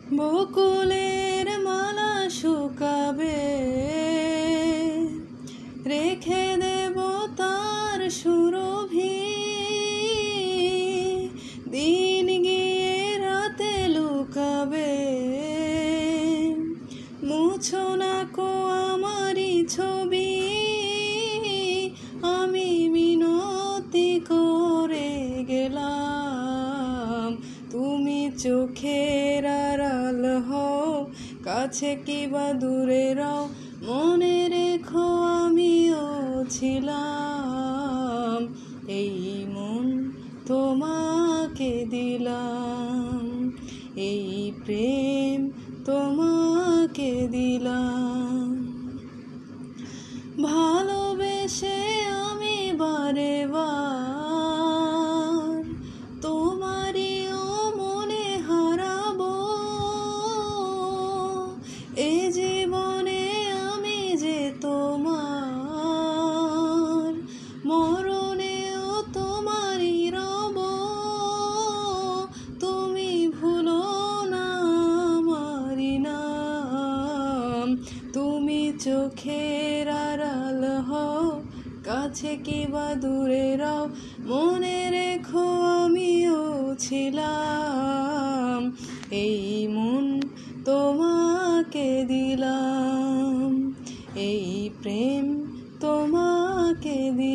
বকুলের মালা শুকাবে, রেখে দেব তার সুরভি। দিন গিয়ে রাতে লুকাবে, মুছো না কো আমারই ছবি। আমি মিনতি করে গেলাম, তুমি চোখের আড়াল হও, কাছে কিবা দূরে রও। মনে রেখো আমিও ছিলাম, এই মন তোমাকে দিলাম, এই প্রেম তোমাকে দিলাম। ভালোবেসে আমি বারে বার তোমারিও মনে হারাবো। এ জীবনে আমি যে তোমার, মরণেও তোমারই রব। তুমি ভুলো না আমারি নাম, তুমি চোখের আড়াল হও, কাছে কিবা দূরে রও। মনে রেখো আমিও ছিলাম, এই মন তোমাকে দিলাম, এই প্রেম তোমাকে দিলাম।